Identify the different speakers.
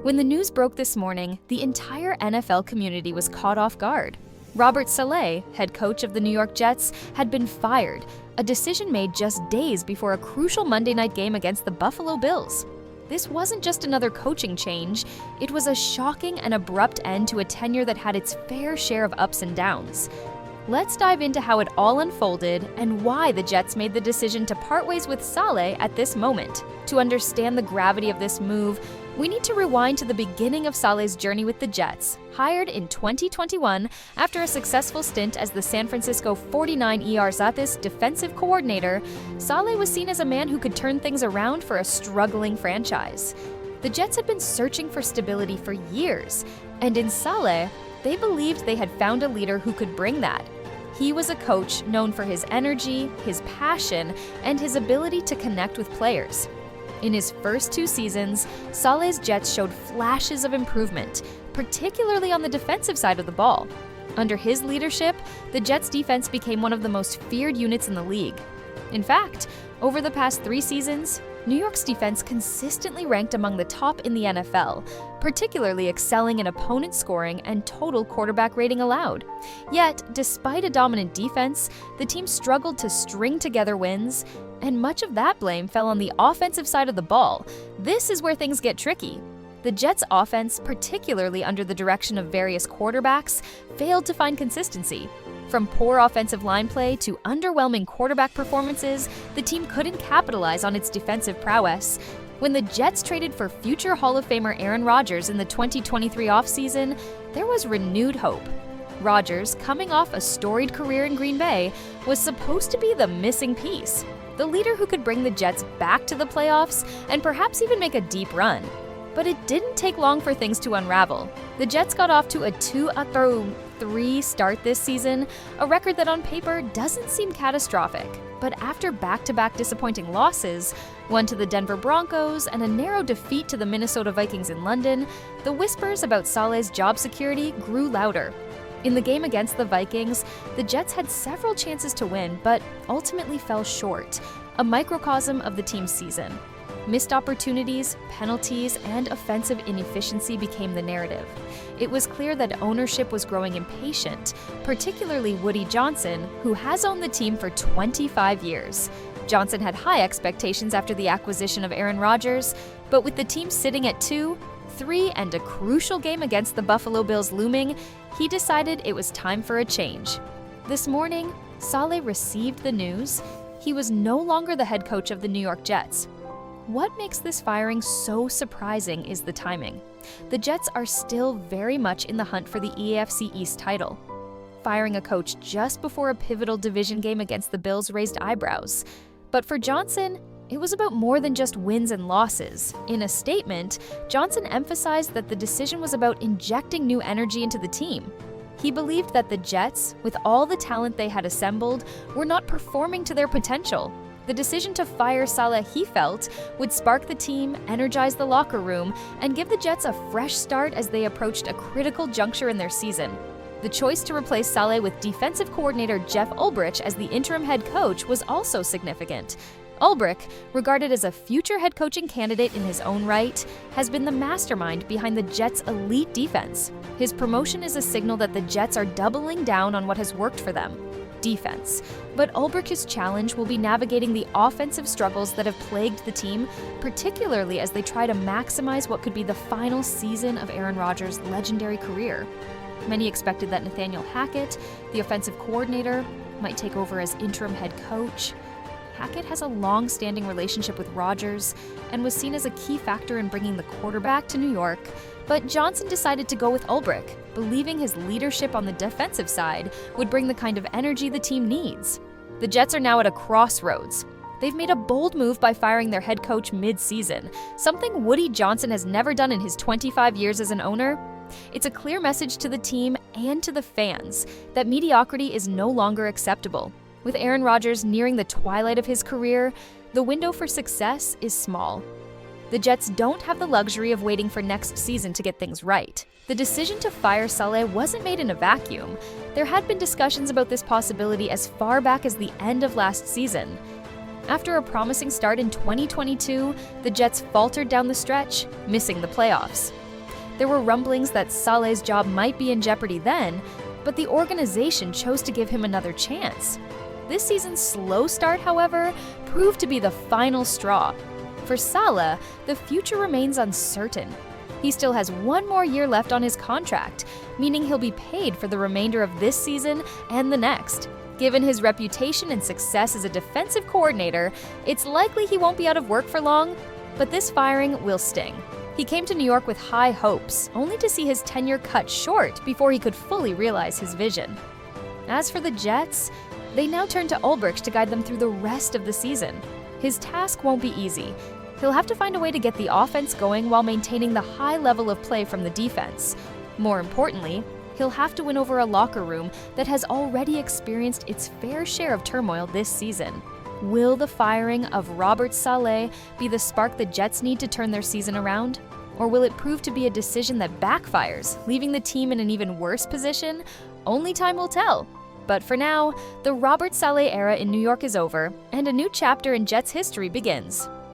Speaker 1: When the news broke this morning, the entire NFL community was caught off guard. Robert Saleh, head coach of the New York Jets, had been fired, a decision made just days before a crucial Monday night game against the Buffalo Bills. This wasn't just another coaching change, it was a shocking and abrupt end to a tenure that had its fair share of ups and downs. Let's dive into how it all unfolded and why the Jets made the decision to part ways with Saleh at this moment. To understand the gravity of this move, we need to rewind to the beginning of Saleh's journey with the Jets. Hired in 2021 after a successful stint as the San Francisco 49ers defensive coordinator, Saleh was seen as a man who could turn things around for a struggling franchise. The Jets had been searching for stability for years, and in Saleh, they believed they had found a leader who could bring that. He was a coach known for his energy, his passion, and his ability to connect with players. In his first 2 seasons, Saleh's Jets showed flashes of improvement, particularly on the defensive side of the ball. Under his leadership, the Jets' defense became one of the most feared units in the league. In fact, over the past 3 seasons, New York's defense consistently ranked among the top in the NFL, particularly excelling in opponent scoring and total quarterback rating allowed. Yet, despite a dominant defense, the team struggled to string together wins, and much of that blame fell on the offensive side of the ball. This is where things get tricky. The Jets' offense, particularly under the direction of various quarterbacks, failed to find consistency. From poor offensive line play to underwhelming quarterback performances, the team couldn't capitalize on its defensive prowess. When the Jets traded for future Hall of Famer Aaron Rodgers in the 2023 offseason, there was renewed hope. Rodgers, coming off a storied career in Green Bay, was supposed to be the missing piece, the leader who could bring the Jets back to the playoffs and perhaps even make a deep run. But it didn't take long for things to unravel. The Jets got off to a 2-3 start this season, a record that on paper doesn't seem catastrophic. But after back-to-back disappointing losses, one to the Denver Broncos and a narrow defeat to the Minnesota Vikings in London, the whispers about Saleh's job security grew louder. In the game against the Vikings, the Jets had several chances to win, but ultimately fell short, a microcosm of the team's season. Missed opportunities, penalties, and offensive inefficiency became the narrative. It was clear that ownership was growing impatient, particularly Woody Johnson, who has owned the team for 25 years. Johnson had high expectations after the acquisition of Aaron Rodgers, but with the team sitting at 2-3 and a crucial game against the Buffalo Bills looming, he decided it was time for a change. This morning, Saleh received the news. He was no longer the head coach of the New York Jets. What makes this firing so surprising is the timing. The Jets are still very much in the hunt for the AFC East title. Firing a coach just before a pivotal division game against the Bills raised eyebrows. But for Johnson, it was about more than just wins and losses. In a statement, Johnson emphasized that the decision was about injecting new energy into the team. He believed that the Jets, with all the talent they had assembled, were not performing to their potential. The decision to fire Saleh, he felt, would spark the team, energize the locker room, and give the Jets a fresh start as they approached a critical juncture in their season. The choice to replace Saleh with defensive coordinator Jeff Ulbrich as the interim head coach was also significant. Ulbrich, regarded as a future head coaching candidate in his own right, has been the mastermind behind the Jets' elite defense. His promotion is a signal that the Jets are doubling down on what has worked for them: defense. But Ulbrich's challenge will be navigating the offensive struggles that have plagued the team, particularly as they try to maximize what could be the final season of Aaron Rodgers' legendary career. Many expected that Nathaniel Hackett, the offensive coordinator, might take over as interim head coach. Hackett has a long-standing relationship with Rodgers and was seen as a key factor in bringing the quarterback to New York, but Johnson decided to go with Ulbrich, believing his leadership on the defensive side would bring the kind of energy the team needs. The Jets are now at a crossroads. They've made a bold move by firing their head coach mid-season, something Woody Johnson has never done in his 25 years as an owner. It's a clear message to the team and to the fans that mediocrity is no longer acceptable. With Aaron Rodgers nearing the twilight of his career, the window for success is small. The Jets don't have the luxury of waiting for next season to get things right. The decision to fire Saleh wasn't made in a vacuum. There had been discussions about this possibility as far back as the end of last season. After a promising start in 2022, the Jets faltered down the stretch, missing the playoffs. There were rumblings that Saleh's job might be in jeopardy then, but the organization chose to give him another chance. This season's slow start, however, proved to be the final straw. For Saleh, the future remains uncertain. He still has one more year left on his contract, meaning he'll be paid for the remainder of this season and the next. Given his reputation and success as a defensive coordinator, it's likely he won't be out of work for long, but this firing will sting. He came to New York with high hopes, only to see his tenure cut short before he could fully realize his vision. As for the Jets, they now turn to Ulbrich to guide them through the rest of the season. His task won't be easy. He'll have to find a way to get the offense going while maintaining the high level of play from the defense. More importantly, he'll have to win over a locker room that has already experienced its fair share of turmoil this season. Will the firing of Robert Saleh be the spark the Jets need to turn their season around? Or will it prove to be a decision that backfires, leaving the team in an even worse position? Only time will tell. But for now, the Robert Saleh era in New York is over, and a new chapter in Jets history begins.